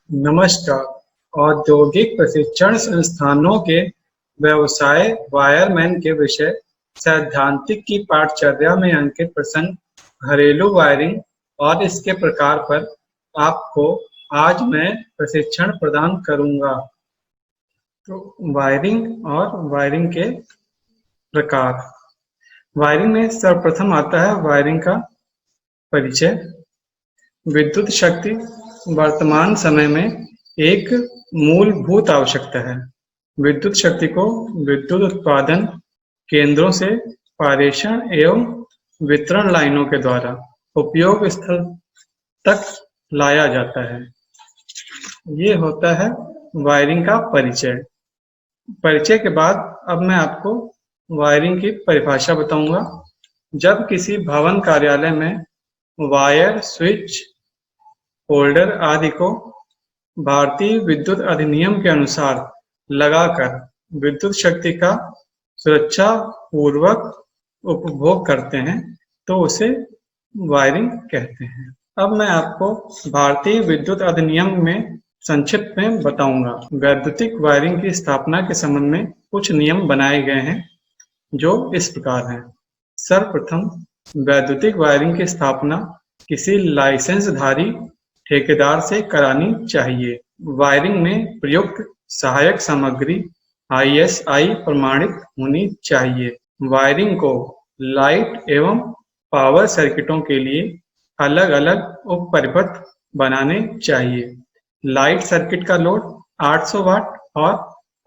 नमस्कार। औद्योगिक प्रशिक्षण संस्थानों के व्यवसाय वायरमैन के विषय सैद्धांतिक की पाठचर्या में अंकित प्रसंग घरेलू वायरिंग और इसके प्रकार पर आपको आज मैं प्रशिक्षण प्रदान करूंगा। तो वायरिंग और वायरिंग के प्रकार। वायरिंग में सर्वप्रथम आता है वायरिंग का परिचय। विद्युत शक्ति वर्तमान समय में एक मूलभूत आवश्यकता है। विद्युत शक्ति को विद्युत उत्पादन केंद्रों से पारेषण एवं वितरण लाइनों के द्वारा उपयोग स्थल तक लाया जाता है। ये होता है वायरिंग का परिचय। परिचय के बाद अब मैं आपको वायरिंग की परिभाषा बताऊंगा। जब किसी भवन कार्यालय में वायर, स्विच, होल्डर आदि को भारतीय विद्युत अधिनियम के अनुसार लगाकर विद्युत शक्ति का सुरक्षा पूर्वक उपभोग करते हैं तो उसे वायरिंग कहते हैं। अब मैं आपको भारतीय विद्युत अधिनियम में संक्षिप्त में बताऊंगा। वैद्युतिक वायरिंग की स्थापना के संबंध में कुछ नियम बनाए गए हैं जो इस प्रकार हैं। सर्वप्रथम, वैद्युतिक वायरिंग की स्थापना किसी लाइसेंसधारी ठेकेदार से करानी चाहिए। वायरिंग में प्रयुक्त सहायक सामग्री ISI प्रमाणित होनी चाहिए। वायरिंग को लाइट एवं पावर सर्किटों के लिए अलग अलग उप परिपथ बनाने चाहिए। लाइट सर्किट का लोड 800 वाट और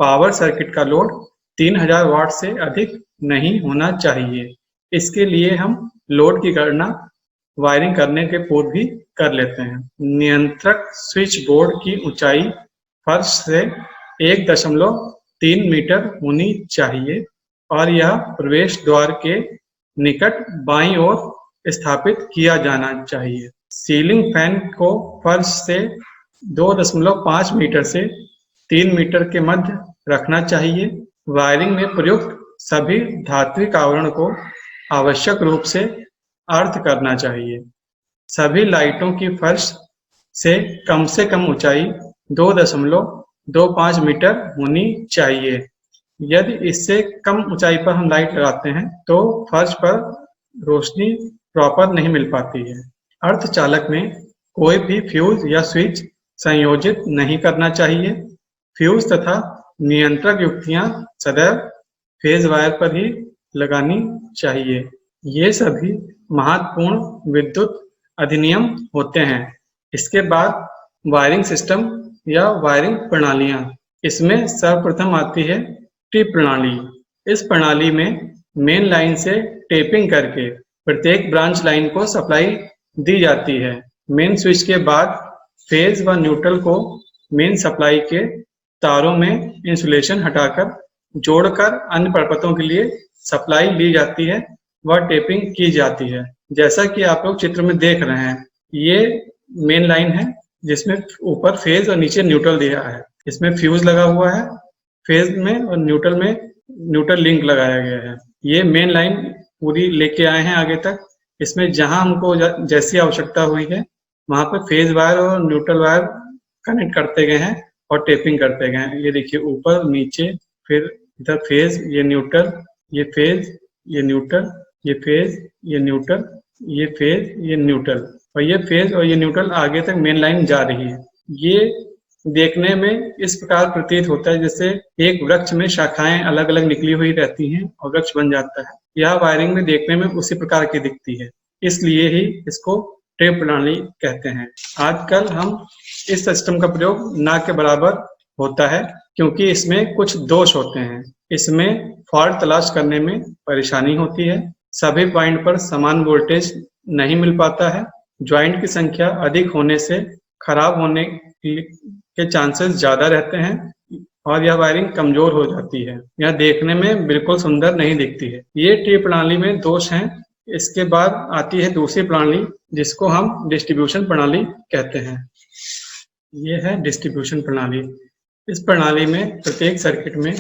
पावर सर्किट का लोड 3000 वाट से अधिक नहीं होना चाहिए। इसके लिए हम लोड की गणना वायरिंग करने के पूर्व भी कर लेते हैं। नियंत्रक स्विच बोर्ड की ऊंचाई फर्श से 1.3 मीटर होनी चाहिए और यह प्रवेश द्वार के निकट बाईं ओर स्थापित किया जाना चाहिए। सीलिंग फैन को फर्श से 2.5 मीटर से 3 मीटर के मध्य रखना चाहिए। वायरिंग में प्रयुक्त सभी धात्विक आवरण को आवश्यक रूप से अर्थ करना चाहिए। सभी लाइटों की फर्श से कम ऊंचाई 2.25 मीटर होनी चाहिए। यदि इससे कम ऊंचाई पर हम लाइट लगाते हैं तो फर्श पर रोशनी प्रॉपर नहीं मिल पाती है। अर्धचालक में कोई भी फ्यूज या स्विच संयोजित नहीं करना चाहिए। फ्यूज तथा नियंत्रक युक्तियां सदैव फेज वायर पर ही लगानी चाहिए। ये सभी महत्वपूर्ण विद्युत अधिनियम होते हैं। इसके बाद वायरिंग सिस्टम या वायरिंग प्रणालियां। इसमें सर्वप्रथम आती है टी प्रणाली। इस प्रणाली में मेन लाइन से टेपिंग करके प्रत्येक ब्रांच लाइन को सप्लाई दी जाती है। मेन स्विच के बाद फेज व न्यूट्रल को मेन सप्लाई के तारों में इंसुलेशन हटाकर जोड़कर अन्य परपथों के लिए सप्लाई ली जाती है व टेपिंग की जाती है। जैसा कि आप लोग चित्र में देख रहे हैं, ये मेन लाइन है जिसमें ऊपर फेज और नीचे न्यूट्रल दिया है। इसमें फ्यूज लगा हुआ है फेज में और न्यूट्रल में न्यूट्रल लिंक लगाया गया है। ये मेन लाइन पूरी लेके आए हैं आगे तक। इसमें जहां हमको जैसी आवश्यकता हुई है वहां पर फेज वायर और न्यूट्रल वायर कनेक्ट करते गए हैं और टेपिंग करते गए हैं। ये देखिए, ऊपर नीचे, फिर इधर फेज, ये न्यूट्रल, ये फेज, ये न्यूट्रल, ये फेज, ये न्यूट्रल, ये फेज, ये न्यूट्रल, और ये फेज और ये न्यूट्रल आगे तक मेन लाइन जा रही है। ये देखने में इस प्रकार प्रतीत होता है जैसे एक वृक्ष में शाखाएं अलग अलग निकली हुई रहती हैं और वृक्ष बन जाता है। यह वायरिंग में देखने में उसी प्रकार की दिखती है, इसलिए ही इसको ट्रे प्रणाली कहते हैं। आजकल हम इस सिस्टम का प्रयोग ना के बराबर होता है क्योंकि इसमें कुछ दोष होते हैं। इसमें फॉल्ट तलाश करने में परेशानी होती है। सभी पॉइंट पर समान वोल्टेज नहीं मिल पाता है। ज्वाइंट की संख्या अधिक होने से खराब होने के चांसेस ज्यादा रहते हैं और यह वायरिंग कमजोर हो जाती है। यह देखने में बिल्कुल सुंदर नहीं दिखती है। ये टी प्रणाली में दोष हैं। इसके बाद आती है दूसरी प्रणाली जिसको हम डिस्ट्रीब्यूशन प्रणाली कहते हैं। ये है डिस्ट्रीब्यूशन प्रणाली। इस प्रणाली में प्रत्येक सर्किट में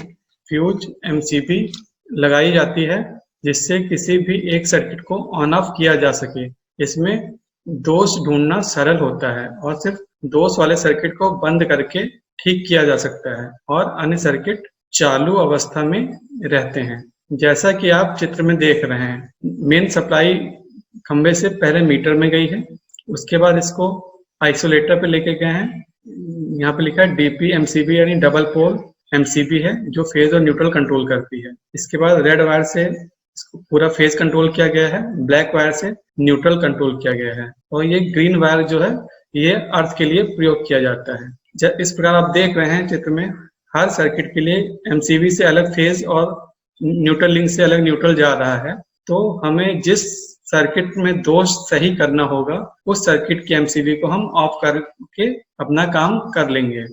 फ्यूज MCB लगाई जाती है जिससे किसी भी एक सर्किट को ऑन ऑफ किया जा सके। इसमें दोष ढूंढना सरल होता है और सिर्फ दोष वाले सर्किट को बंद करके ठीक किया जा सकता है और अन्य सर्किट चालू अवस्था में रहते हैं। जैसा कि आप चित्र में देख रहे हैं, मेन सप्लाई खंबे से पहले मीटर में गई है, उसके बाद इसको आइसोलेटर पे लेके गए हैं। यहाँ पे लिखा है डीपी एमसीबी यानी डबल पोल एमसीबी है जो फेज और न्यूट्रल कंट्रोल करती है। इसके बाद रेड वायर से इसको पूरा फेज कंट्रोल किया गया है, ब्लैक वायर से न्यूट्रल कंट्रोल किया गया है और ये ग्रीन वायर जो है ये अर्थ के लिए प्रयोग किया जाता है। जब इस प्रकार आप देख रहे हैं चित्र में, हर सर्किट के लिए एमसीबी से अलग फेज और न्यूट्रल लिंक से अलग न्यूट्रल जा रहा है। तो हमें जिस सर्किट में दोष सही करना होगा उस सर्किट के एमसीबी को हम ऑफ करके अपना काम कर लेंगे।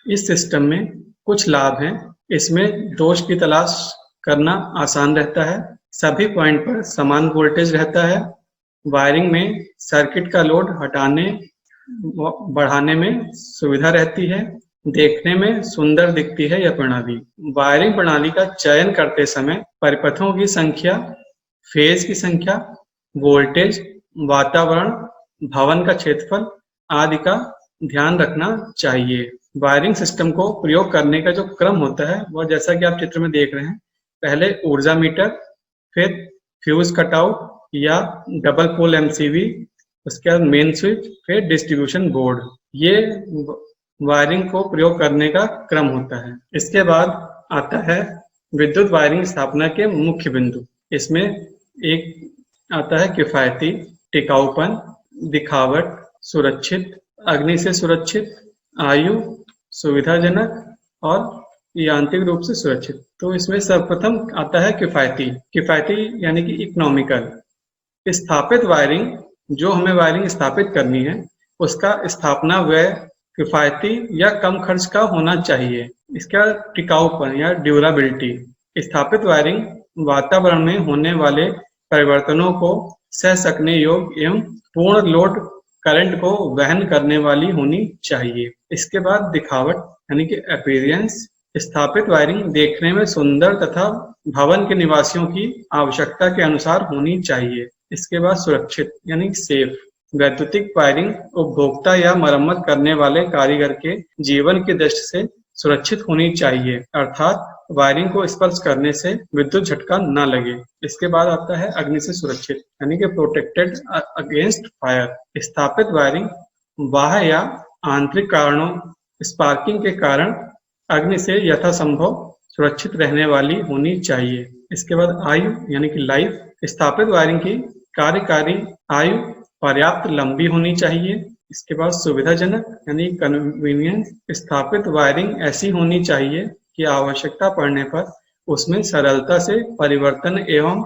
इस सिस्टम में कुछ लाभ हैं। इसमें दोष की तलाश करना आसान रहता है, सभी पॉइंट पर समान वोल्टेज रहता है, वायरिंग में सर्किट का लोड हटाने बढ़ाने में सुविधा रहती है, देखने में सुंदर दिखती है यह प्रणाली। वायरिंग प्रणाली का चयन करते समय परिपथों की संख्या, फेज की संख्या, वोल्टेज, वातावरण, भवन का क्षेत्रफल आदि का ध्यान रखना चाहिए। वायरिंग सिस्टम को प्रयोग करने का जो क्रम होता है वह जैसा कि आप चित्र में देख रहे हैं, पहले ऊर्जा मीटर, फिर फ्यूज कटआउट या डबल पोल एमसीबी, उसके बाद मेन स्विच, फिर डिस्ट्रीब्यूशन बोर्ड। ये वायरिंग को प्रयोग करने का क्रम होता है। इसके बाद आता है विद्युत वायरिंग स्थापना के मुख्य बिंदु। इसमें एक आता है किफायती, टिकाऊपन, दिखावट, सुरक्षित, अग्नि से सुरक्षित, आयु, सुविधाजनक और यांत्रिक रूप से सुरक्षित। तो इसमें सर्वप्रथम आता है किफायती। किफायती यानी कि इकोनॉमिकल। स्थापित वायरिंग, जो हमें वायरिंग स्थापित करनी है उसका स्थापना व्यय किफायती या कम खर्च का होना चाहिए। इसका टिकाऊपन या ड्यूरेबिलिटी। स्थापित वायरिंग वातावरण में होने वाले परिवर्तनों को सह सकने योग्य एवं पूर्ण लोड करंट को वहन करने वाली होनी चाहिए। इसके बाद दिखावट यानी कि अपीयरेंस। स्थापित वायरिंग देखने में सुंदर तथा भवन के निवासियों की आवश्यकता के अनुसार होनी चाहिए। इसके बाद सुरक्षित यानी सेफ। वैद्युतिक वायरिंग उपभोक्ता या मरम्मत करने वाले कारीगर के जीवन की दृष्टि से सुरक्षित होनी चाहिए, अर्थात वायरिंग को स्पर्श करने से विद्युत झटका न लगे। इसके बाद आता है अग्नि से सुरक्षित यानी कि प्रोटेक्टेड अगेंस्ट फायर। स्थापित वायरिंग बाह्य या आंतरिक कारणों, स्पार्किंग के कारण अग्नि से यथासंभव सुरक्षित रहने वाली होनी चाहिए। इसके बाद आयु यानी कि लाइफ। स्थापित वायरिंग की कार्यकारी आयु पर्याप्त लंबी होनी चाहिए। इसके बाद सुविधाजनक यानी कन्वीनियंस। स्थापित वायरिंग ऐसी होनी चाहिए कि आवश्यकता पड़ने पर उसमें सरलता से परिवर्तन एवं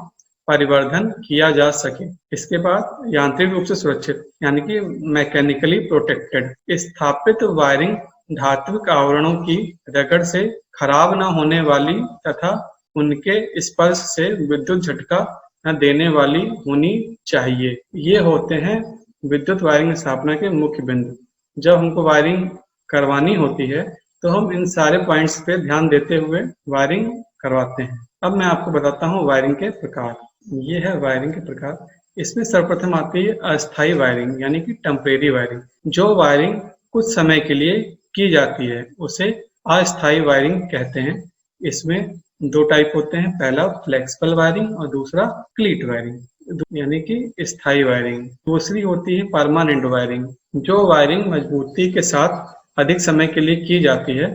परिवर्धन किया जा सके। इसके बाद यांत्रिक रूप से सुरक्षित यानी कि मैकेनिकली प्रोटेक्टेड। स्थापित वायरिंग धात्विक आवरणों की रगड़ से खराब न होने वाली तथा उनके स्पर्श से विद्युत झटका न देने वाली होनी चाहिए। ये होते हैं विद्युत वायरिंग स्थापना के मुख्य बिंदु। जब हमको वायरिंग करवानी होती है तो हम इन सारे पॉइंट्स पे ध्यान देते हुए वायरिंग करवाते हैं। अब मैं आपको बताता हूँ वायरिंग के प्रकार। ये है वायरिंग के प्रकार। इसमें सर्वप्रथम आती है अस्थायी वायरिंग यानी कि टेम्परेरी वायरिंग। जो वायरिंग कुछ समय के लिए की जाती है उसे अस्थायी वायरिंग कहते हैं। इसमें दो टाइप होते हैं, पहला फ्लेक्सिबल वायरिंग और दूसरा क्लीट वायरिंग यानी कि स्थायी वायरिंग। दूसरी होती है परमानेंट वायरिंग। जो वायरिंग मजबूती के साथ अधिक समय के लिए की जाती है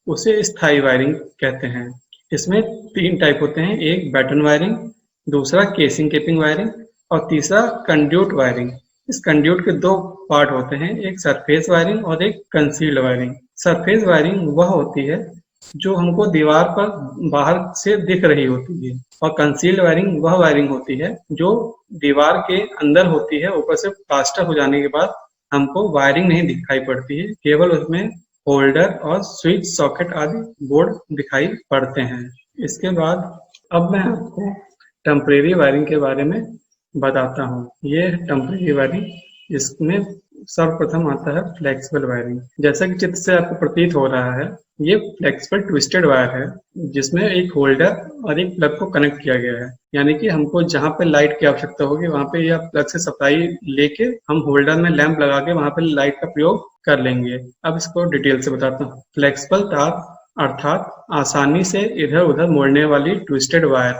उसे स्थायी वायरिंग कहते हैं। इसमें तीन टाइप होते हैं, एक बैटन वायरिंग, दूसरा केसिंग केपिंग वायरिंग और तीसरा कंड्यूट वायरिंग। इस कंड्यूट के दो पार्ट होते हैं, एक सरफेस वायरिंग और एक कंसील्ड वायरिंग। सरफेस वायरिंग वह होती है जो हमको दीवार पर बाहर से दिख रही होती है और कंसील्ड वायरिंग वह वायरिंग होती है जो दीवार के अंदर होती है, ऊपर से प्लास्टर हो जाने के बाद हमको वायरिंग नहीं दिखाई पड़ती है, केवल उसमें होल्डर और स्विच सॉकेट आदि बोर्ड दिखाई पड़ते हैं। इसके बाद अब मैं आपको टेम्परेरी वायरिंग के बारे में बताता हूँ। ये टेम्परेरी वायरिंग, इसमें सर्वप्रथम आता है फ्लेक्सिबल वायरिंग। जैसा कि चित्र से आपको प्रतीत हो रहा है, ये फ्लेक्सिबल ट्विस्टेड वायर है जिसमें एक होल्डर और एक प्लग को कनेक्ट किया गया है। यानी कि हमको जहाँ पे लाइट की आवश्यकता होगी वहाँ पे या प्लग से सप्लाई लेके हम होल्डर में लैंप लगा के वहाँ पे लाइट का प्रयोग कर लेंगे। अब इसको डिटेल से बताता हूँ। फ्लेक्सिबल तार अर्थात आसानी से इधर उधर मोड़ने वाली ट्विस्टेड वायर,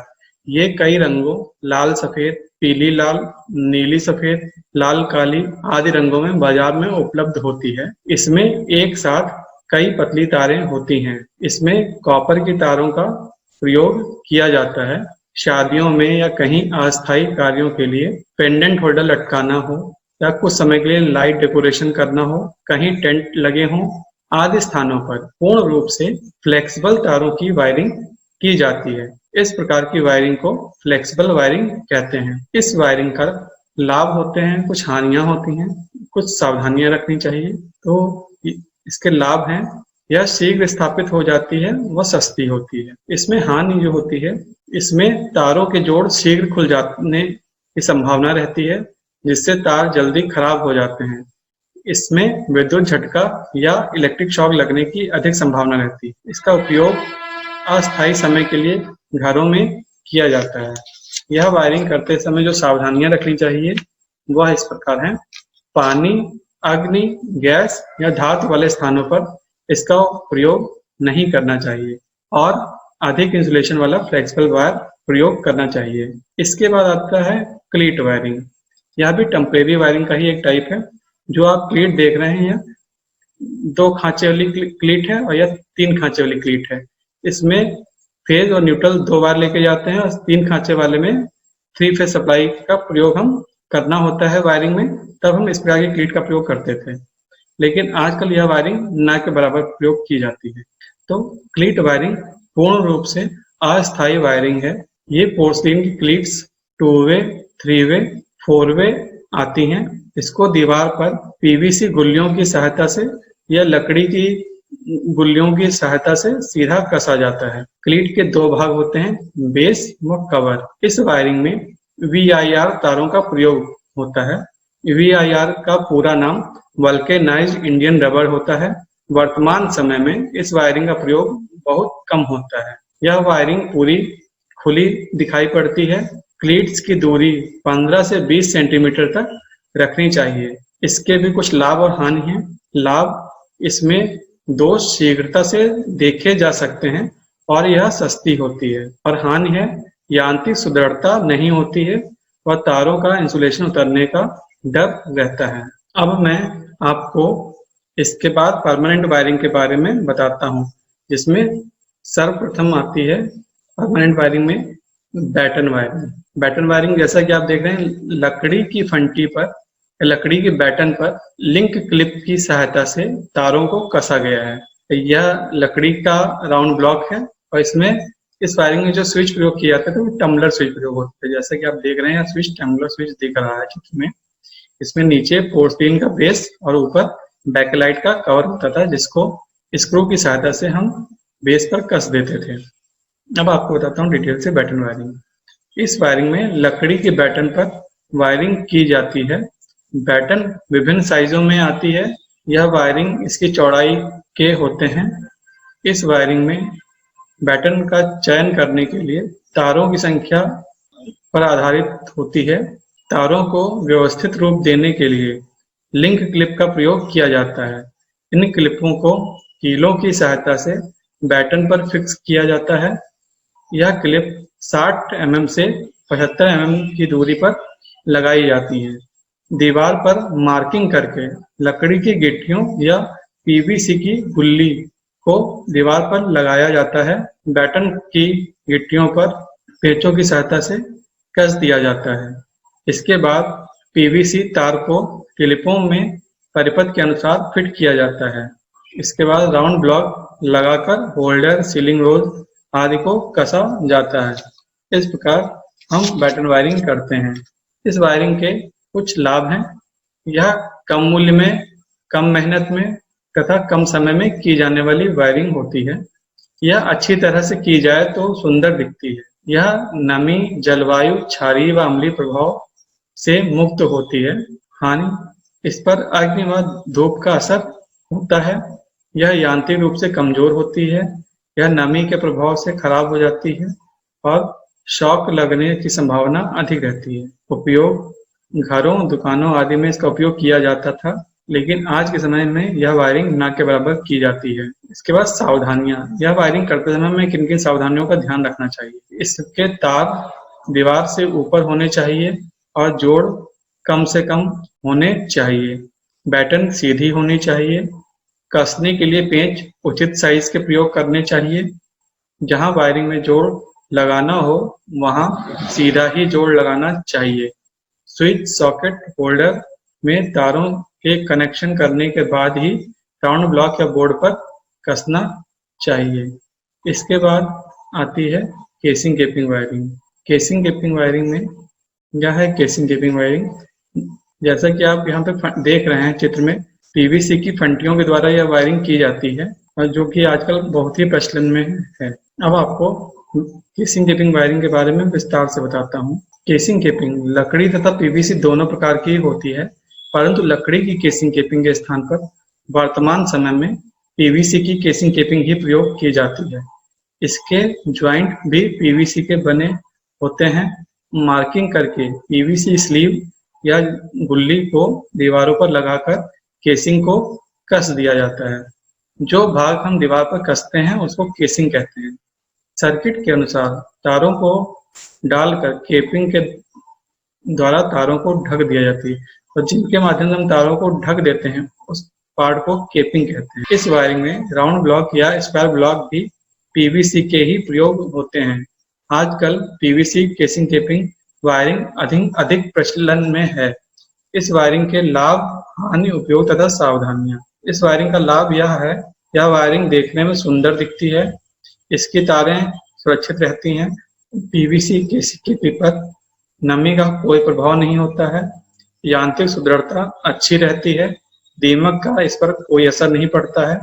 ये कई रंगों लाल सफेद, पीली लाल, नीली सफेद, लाल काली आदि रंगों में बाजार में उपलब्ध होती है। इसमें एक साथ कई पतली तारें होती हैं। इसमें कॉपर की तारों का प्रयोग किया जाता है। शादियों में या कहीं अस्थायी कार्यों के लिए पेंडेंट होल्डर लटकाना हो या कुछ समय के लिए लाइट डेकोरेशन करना हो, कहीं टेंट लगे हों आदि स्थानों पर पूर्ण रूप से फ्लेक्सिबल तारों की वायरिंग की जाती है। इस प्रकार की वायरिंग को फ्लेक्सिबल वायरिंग कहते हैं। इस वायरिंग का लाभ होते हैं, कुछ हानियां होती हैं, कुछ सावधानियां रखनी चाहिए। तो इसके लाभ हैं, यह शीघ्र स्थापित हो जाती है, वह सस्ती होती है। इसमें हानि जो होती है, इसमें तारों के जोड़ शीघ्र खुल जाने की संभावना रहती है, जिससे तार जल्दी खराब हो जाते हैं। इसमें विद्युत झटका या इलेक्ट्रिक शॉक लगने की अधिक संभावना रहती है। इसका उपयोग अस्थायी समय के लिए घरों में किया जाता है। यह वायरिंग करते समय जो सावधानियां रखनी चाहिए वह इस प्रकार हैं। पानी, अग्नि, गैस या धातु वाले स्थानों पर इसका प्रयोग नहीं करना चाहिए और अधिक इंसुलेशन वाला फ्लेक्सिबल वायर प्रयोग करना चाहिए। इसके बाद आता है क्लीट वायरिंग। यह भी टेम्परेरी वायरिंग का ही एक टाइप है। जो आप क्लीट देख रहे हैं, दो खांचे वाली क्लीट है और यह तीन खांचे वाली क्लीट है। इसमें फेज और न्यूट्रल दो बार लेके जाते हैं और तीन खांचे वाले में थ्री फेज सप्लाई का प्रयोग हम करना होता है वायरिंग में, तब हम इस प्रकार की क्लीट का प्रयोग करते थे। लेकिन आजकल यह वायरिंग न के बराबर प्रयोग की जाती है। तो क्लीट वायरिंग पूर्ण रूप से अस्थायी वायरिंग है। ये पोर्सिलिन की क्लीट्स 2 वे, 3 वे, 4 वे आती हैं। इसको दीवार पर पीवीसी गुल्लियों की सहायता से या लकड़ी की गुल्लियों की सहायता से सीधा कसा जाता है। क्लीट के दो भाग होते हैं, बेस व कवर। इस वायरिंग में VIR तारों का प्रयोग होता है। VIR का पूरा नाम वल्केनाइज्ड इंडियन रबर होता है। वर्तमान समय में इस वायरिंग का प्रयोग बहुत कम होता है। यह वायरिंग पूरी खुली दिखाई पड़ती है। क्लीट्स की दूरी 15 से 20 सेंटीमीटर तक रखनी चाहिए। इसके भी कुछ लाभ और हानि हैं। लाभ, इसमें दोष शीघ्रता से देखे जा सकते हैं और यह सस्ती होती है। और हानि है, यांत्रिक सुदृढ़ता नहीं होती है और तारों का इंसुलेशन उतरने का डर रहता है। अब मैं आपको इसके बाद परमानेंट वायरिंग के बारे में बताता हूँ, जिसमें सर्वप्रथम आती है परमानेंट वायरिंग में बैटन वायरिंग। बैटन वायरिंग जैसा कि आप देख रहे हैं, लकड़ी की फंटी पर, लकड़ी के बैटन पर लिंक क्लिप की सहायता से तारों को कसा गया है। यह लकड़ी का राउंड ब्लॉक है और इसमें इस वायरिंग में जो स्विच प्रयोग किया जाता है वो टम्बलर स्विच प्रयोग होता है। जैसा कि आप देख रहे हैं, स्विच टम्बलर स्विच दिख रहा है चित्र में। इसमें नीचे पोर्सिलिन का बेस और ऊपर बैकलाइट का कवर होता था, जिसको स्क्रू की सहायता से हम बेस पर कस देते थे। अब आपको बताता हूँ डिटेल से बैटन वायरिंग। इस वायरिंग में लकड़ी के बैटन पर वायरिंग की जाती है। बैटन विभिन्न साइजों में आती है। यह वायरिंग इसकी चौड़ाई के होते हैं। इस वायरिंग में बैटन का चयन करने के लिए तारों की संख्या पर आधारित होती है। तारों को व्यवस्थित रूप देने के लिए लिंक क्लिप का प्रयोग किया जाता है। इन क्लिपों को कीलों की सहायता से बैटन पर फिक्स किया जाता है। यह क्लिप 60 mm से 75 mm की दूरी पर लगाई जाती है। दीवार पर मार्किंग करके लकड़ी की गिट्टियों या पीवीसी की गुल्ली को दीवार पर लगाया जाता है। बैटन की गिट्टियों पर पेचों की सहायता से कस दिया जाता है। इसके बाद पीवीसी तार को क्लिपों में परिपथ के अनुसार फिट किया जाता है। इसके बाद राउंड ब्लॉक लगाकर होल्डर, सीलिंग रोज आदि को कसा जाता है। इस प्रकार हम बैटन वायरिंग करते हैं। इस वायरिंग के कुछ लाभ हैं। यह कम मूल्य में, कम मेहनत में तथा कम समय में की जाने वाली वायरिंग होती है। यह अच्छी तरह से की जाए तो सुंदर दिखती है। यह नमी, जलवायु, क्षारीय व अम्लीय प्रभाव से मुक्त होती है। हानि, इस पर अग्नि व धूप का असर होता है। यह यांत्रिक रूप से कमजोर होती है। यह नमी के प्रभाव से खराब हो जाती है और शॉक लगने की संभावना अधिक रहती है। उपयोग घरों, दुकानों आदि में इसका उपयोग किया जाता था, लेकिन आज के समय में यह वायरिंग न के बराबर की जाती है। इसके बाद सावधानियां। यह वायरिंग करते समय में किन किन सावधानियों का ध्यान रखना चाहिए? इसके तार दीवार से ऊपर होने चाहिए और जोड़ कम से कम होने चाहिए। बैटन सीधी होनी चाहिए। कसने के लिए पेंच उचित साइज के प्रयोग करने चाहिए। जहां वायरिंग में जोड़ लगाना हो वहां सीधा ही जोड़ लगाना चाहिए। स्विच सॉकेट होल्डर में तारों के कनेक्शन करने के बाद ही राउंड ब्लॉक या बोर्ड पर कसना चाहिए। इसके बाद आती है केसिंग केपिंग वायरिंग। केसिंग केपिंग वायरिंग में यह है केसिंग केपिंग वायरिंग। जैसा कि आप यहाँ पे देख रहे हैं चित्र में, पीवीसी की फंटियों के द्वारा यह वायरिंग की जाती है और जो कि आजकल बहुत ही प्रचलन में है। अब आपको केसिंग केपिंग वायरिंग के बारे में विस्तार से बताता हूँ। केसिंग केपिंग लकड़ी तथा पीवीसी दोनों प्रकार की होती है, परंतु लकड़ी की केसिंग केपिंग के स्थान पर वर्तमान समय में पीवीसी की केसिंग केपिंग ही प्रयोग की जाती है। इसके ज्वाइंट भी पीवीसी के बने होते हैं। मार्किंग करके पीवीसी स्लीव या गुल्ली को दीवारों पर लगाकर केसिंग को कस दिया जाता है। जो भाग हम दीवार पर कसते हैं उसको केसिंग कहते हैं। सर्किट के अनुसार तारों को डालकर केपिंग के द्वारा तारों को ढक दिया जाती है और जिनके माध्यम से हम तारों को ढक देते हैं उस पार्ट को केपिंग कहते हैं। इस वायरिंग में राउंड ब्लॉक या स्क्वायर ब्लॉक भी पीवीसी के ही प्रयोग होते हैं। आजकल पीवीसी केसिंग केपिंग वायरिंग अधिक प्रचलन में है। इस वायरिंग के लाभ, हानि, उपयोग तथा सावधानियां। इस वायरिंग का लाभ यह है, यह वायरिंग देखने में सुंदर दिखती है। इसकी तारें सुरक्षित रहती हैं। पीवीसी केसिंग केपिंग पर नमी का कोई प्रभाव नहीं होता है। यांत्रिक सुदृढ़ता अच्छी रहती है। दीमक का इस पर कोई असर नहीं पड़ता है।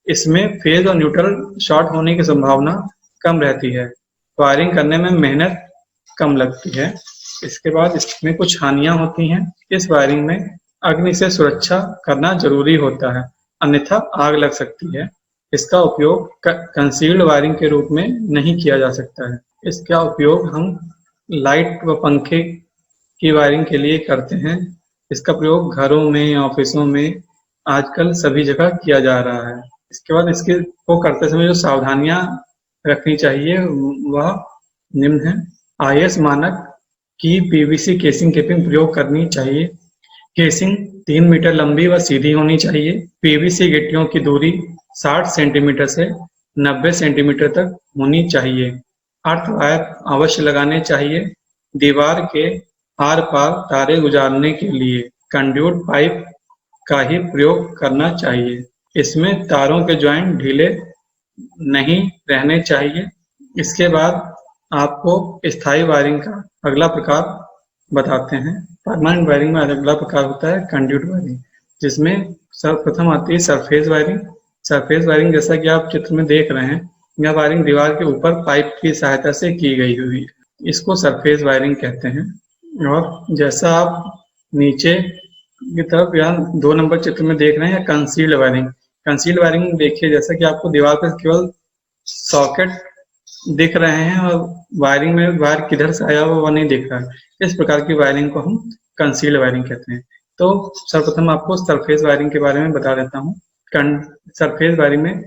इसमें फेज और न्यूट्रल शॉर्ट होने की संभावना कम रहती है। वायरिंग करने में मेहनत कम लगती है। इसके बाद इसमें कुछ हानियां होती हैं। इस वायरिंग में अग्नि से सुरक्षा करना जरूरी होता है, अन्यथा आग लग सकती है। इसका उपयोग कंसील्ड वायरिंग के रूप में नहीं किया जा सकता है। इसका उपयोग हम लाइट व पंखे की वायरिंग के लिए करते हैं। इसका प्रयोग घरों में, ऑफिसों में आजकल सभी जगह किया जा रहा है। इसके बाद इसके को करते समय जो सावधानियां रखनी चाहिए वह निम्न है। आईएस मानक की पीवीसी केसिंग केपिंग प्रयोग करनी चाहिए। केसिंग 3 मीटर लंबी व सीधी होनी चाहिए। पीवीसी गिट्टियों की दूरी 60 सेंटीमीटर से 90 सेंटीमीटर तक होनी चाहिए। अर्थ वायर अवश्य लगाने चाहिए। दीवार के आर पार तारे गुजारने के लिए कंड्यूट पाइप का ही प्रयोग करना चाहिए। इसमें तारों के ज्वाइंट ढीले नहीं रहने चाहिए। इसके बाद आपको स्थायी वायरिंग का अगला प्रकार बताते हैं। परमानेंट वायरिंग में अगला प्रकार होता है कंड्यूट वायरिंग, जिसमें सर्वप्रथम आती है सरफेस वायरिंग। सरफेस वायरिंग जैसा कि आप चित्र में देख रहे हैं, यह वायरिंग दीवार के ऊपर पाइप की सहायता से की गई हुई है। इसको सरफेस वायरिंग कहते हैं। और जैसा आप नीचे की तरफ यहाँ 2 नंबर चित्र में देख रहे हैं कंसील्ड वायरिंग। कंसील्ड वायरिंग देखिए, जैसा कि आपको दीवार पर केवल सॉकेट दिख रहे हैं और वायरिंग में वायर किधर से आया वो नहीं दिख रहा है। इस प्रकार की वायरिंग को हम कंसील्ड वायरिंग कहते हैं। तो सर्वप्रथम आपको सरफेस वायरिंग के बारे में बता देता हूँ। सरफेस वायरिंग में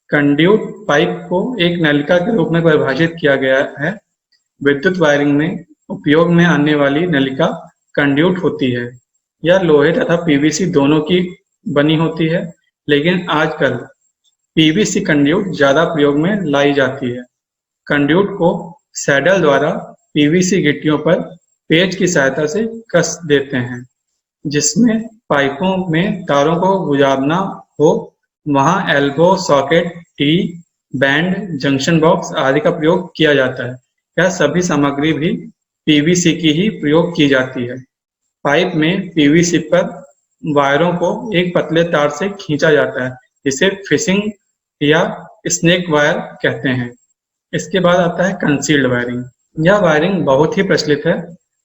कंड्यूट पाइप को एक नलिका के रूप में परिभाषित किया गया है। विद्युत वायरिंग में उपयोग में आने वाली नलिका कंड्यूट होती है। यह लोहे तथा पीवीसी दोनों की बनी होती है, लेकिन आजकल पीवीसी कंड्यूट ज्यादा प्रयोग में लाई जाती है। कंड्यूट को सैडल द्वारा पीवीसी गिट्टियों पर पेच की सहायता से कस देते हैं। जिसमें पाइपों में तारों को गुजारना हो वहां elbow, socket, T, band, junction box आदि का प्रयोग किया जाता है। यह सभी सामग्री भी पीवीसी की ही प्रयोग की जाती है। पाइप में पीवीसी पर वायरों को एक पतले तार से खींचा जाता है, जिसे फिशिंग या स्नेक वायर कहते हैं। इसके बाद आता है कंसील्ड वायरिंग। यह वायरिंग बहुत ही प्रचलित है।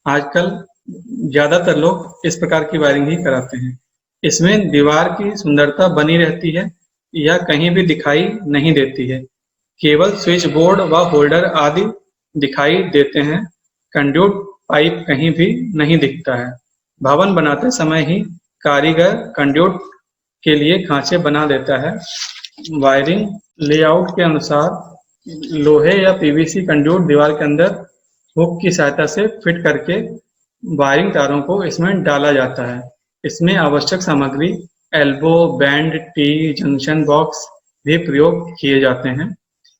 आजकल ज्यादातर लोग इस प्रकार की वायरिंग ही कराते हैं। इसमें दीवार की सुंदरता बनी रहती है, यह कहीं भी दिखाई नहीं देती है। केवल स्विच बोर्ड व होल्डर आदि दिखाई देते हैं। कंड्यूट पाइप कहीं भी नहीं दिखता है। भवन बनाते समय ही कारीगर कंड्यूट के लिए खांचे बना देता है। वायरिंग लेआउट के अनुसार लोहे या पीवीसी कंड्यूट दीवार के अंदर हुक की सहायता से फिट करके वायरिंग तारों को इसमें डाला जाता है। इसमें आवश्यक सामग्री elbow, band, T, junction box भी प्रयोग किए जाते हैं।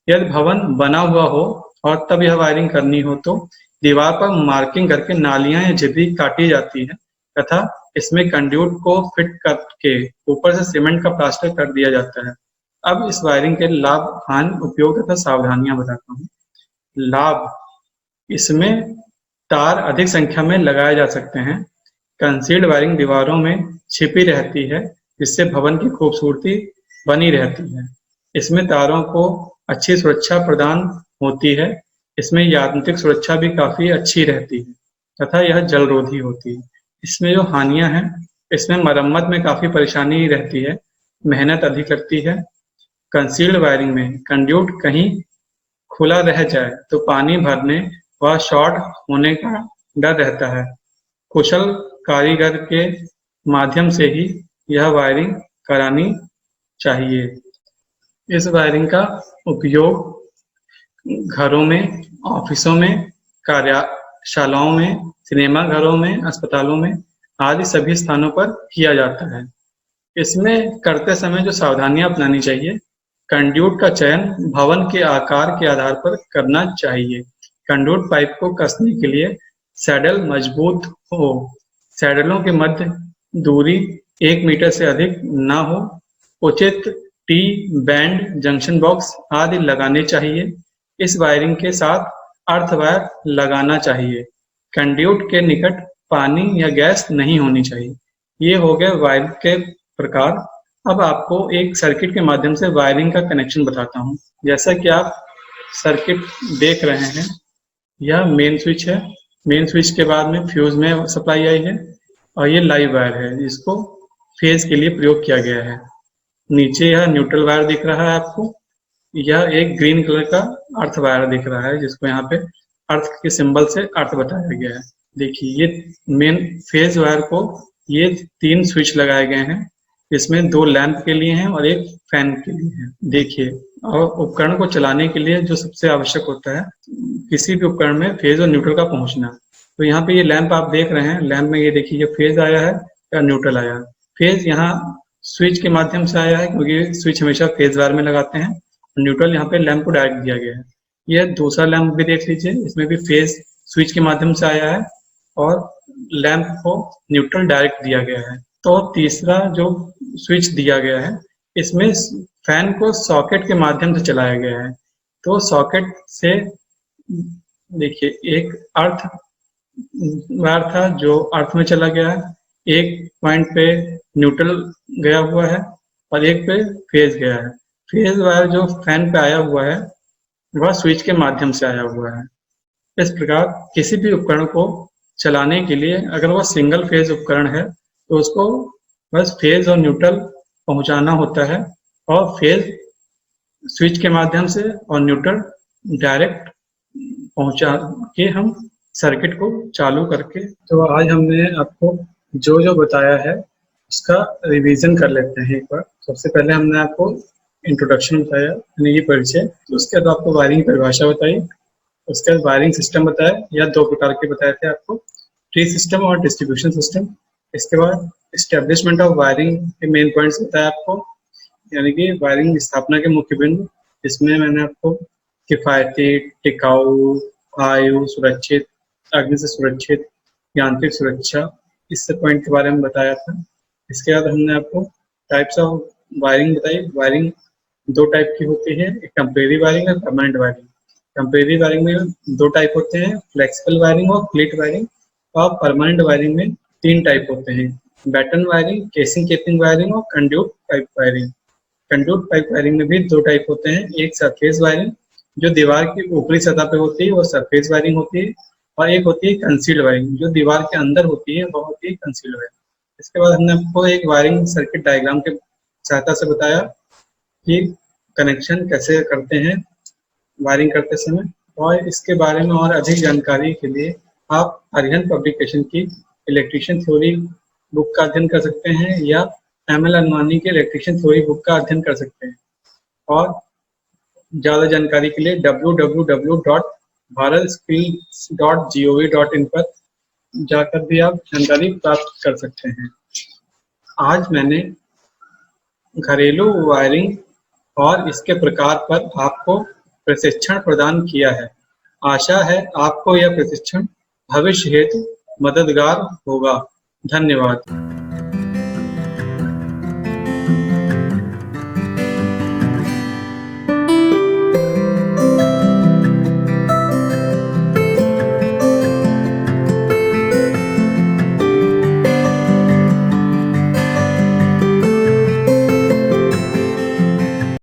यदि भवन बना हुआ हो और तब यह वायरिंग करनी हो तो दीवार पर मार्किंग करके नालियां या झिर्री काटी जाती है तथा इसमें कंड्यूट को फिट करके ऊपर से सीमेंट का प्लास्टर कर दिया जाता है। अब इस वायरिंग के लाभ, हानि, उपयोग तथा सावधानियां बताता हूँ। लाभ: इसमें तार अधिक संख्या में लगाए जा सकते हैं। कंसील्ड वायरिंग दीवारों में छिपी रहती है, जिससे भवन की खूबसूरती बनी रहती है। इसमें तारों को अच्छी सुरक्षा प्रदान होती है। इसमें यांत्रिक सुरक्षा भी काफी अच्छी रहती है तथा यह जलरोधी होती है। इसमें जो हानियां हैं, इसमें मरम्मत में काफी परेशानी रहती है, मेहनत अधिक लगती है। कंसील्ड वायरिंग में कंड्यूट कहीं खुला रह जाए तो पानी भरने व शॉर्ट होने का डर रहता है। कुशल कारीगर के माध्यम से ही यह वायरिंग करानी चाहिए। इस वायरिंग का उपयोग घरों में, ऑफिसों में, कार्यशालाओं में, सिनेमा घरों में, अस्पतालों में आदि सभी स्थानों पर किया जाता है। इसमें करते समय जो सावधानियां अपनानी चाहिए: कंड्यूट का चयन भवन के आकार के आधार पर करना चाहिए। कंड्यूट पाइप को कसने के लिए सैडल मजबूत हो। सैडलों के मध्य दूरी 1 मीटर से अधिक न हो। उचित टी, बैंड, जंक्शन बॉक्स आदि लगाने चाहिए। इस वायरिंग के साथ अर्थ वायर लगाना चाहिए। कंड्यूट के निकट पानी या गैस नहीं होनी चाहिए। ये हो गए वायर के प्रकार। अब आपको एक सर्किट के माध्यम से वायरिंग का कनेक्शन बताता हूँ। जैसा कि आप सर्किट देख रहे हैं, यह मेन स्विच है। मेन स्विच के बाद में फ्यूज में सप्लाई आई है और ये लाइव वायर है, जिसको फेज के लिए प्रयोग किया गया है। नीचे यह न्यूट्रल वायर दिख रहा है आपको। यह एक ग्रीन कलर का अर्थ वायर दिख रहा है, जिसको यहाँ पे अर्थ के सिंबल से अर्थ बताया गया है। देखिए, ये मेन फेज वायर को ये 3 स्विच लगाए गए हैं। इसमें 2 लैंप के लिए हैं और एक फैन के लिए है। देखिए, और उपकरण को चलाने के लिए जो सबसे आवश्यक होता है, किसी भी उपकरण में फेज और न्यूट्रल का पहुंचना। तो यहाँ पे ये लैंप आप देख रहे हैं, लैंप में ये देखिए ये फेज आया है या न्यूट्रल आया है। फेज यहाँ स्विच के माध्यम से आया है, क्योंकि स्विच हमेशा फेज वायर में लगाते हैं। न्यूट्रल यहाँ पे लैंप को डायरेक्ट दिया गया है। ये दूसरा लैंप भी देख लीजिए, इसमें भी फेज स्विच के माध्यम से आया है और लैंप को न्यूट्रल डायरेक्ट दिया गया है। तो तीसरा जो स्विच दिया गया है, इसमें फैन को सॉकेट के माध्यम से चलाया गया है। तो सॉकेट से देखिए एक अर्थ वायर था जो अर्थ में चला गया है, एक पॉइंट पे न्यूट्रल गया हुआ है और एक पे फेज गया है। फेज वायर जो फैन पे आया हुआ है वह स्विच के माध्यम से आया हुआ है। इस प्रकार किसी भी उपकरण को चलाने के लिए अगर वह सिंगल फेज उपकरण है तो उसको बस फेज और न्यूट्रल पहुंचाना होता है और फेज स्विच के माध्यम से और न्यूट्रल डायरेक्ट पहुंचा के हम सर्किट को चालू करके। तो आज हमने आपको जो जो बताया है उसका रिवीजन कर लेते हैं एक बार। सबसे पहले हमने आपको इंट्रोडक्शन बताया, यानी ये परिचय। तो उसके बाद आपको वायरिंग परिभाषा बताई। उसके बाद वायरिंग सिस्टम बताया, या 2 प्रकार के बताए थे आपको, ट्री सिस्टम और डिस्ट्रीब्यूशन सिस्टम। इसके बाद एस्टेब्लिशमेंट ऑफ वायरिंग के मेन पॉइंट्स बताया आपको, यानी कि वायरिंग स्थापना के मुख्य बिंदु। इसमें मैंने आपको किफायती, टिकाऊ, आयु, सुरक्षित, अग्नि से सुरक्षित, यांत्रिक सुरक्षा, इस पॉइंट के बारे में बताया था। इसके बाद हमने आपको टाइप्स ऑफ वायरिंग बताई। वायरिंग 2 टाइप की होती है, एक टेम्परेरी वायरिंग और परमानेंट वायरिंग। टेम्परेरी वायरिंग में 2 टाइप होते हैं, फ्लेक्सिबल वायरिंग और प्लेट वायरिंग। और परमानेंट वायरिंग में 3 टाइप होते हैं, बैटन वायरिंग, केसिंग केपिंग वायरिंग और conduit pipe wiring. Conduit pipe wiring में भी 2 टाइप होते हैं, एक सरफेस वायरिंग जो दीवार की ऊपरी सतह पे होती है वो सरफेस वायरिंग होती है, और एक होती है कंसील्ड वायरिंग, जो दीवार के अंदर होती है वो होती है कंसील्ड वायरिंग। इसके बाद हमने आपको एक वायरिंग सर्किट डायग्राम के सहायता से बताया कि कनेक्शन कैसे करते हैं वायरिंग करते समय, और इसके बारे में और अधिक जानकारी के लिए आप अरिहंत पब्लिकेशन की इलेक्ट्रिशियन थ्योरी बुक का अध्ययन कर सकते हैं या एम.एल. अनवानी के इलेक्ट्रिशियन थ्योरी बुक का अध्ययन कर सकते हैं। और ज़्यादा जानकारी के लिए www.bharatskills.gov.in पर जाकर भी आप जानकारी प्राप्त कर सकते हैं। आज मैंने घरेलू वायरिंग और इसके प्रकार पर आपको प्रशिक्षण प्रदान किया है। आशा है आपको यह प्रशिक्षण भविष्य हेतु मददगार होगा। धन्यवाद।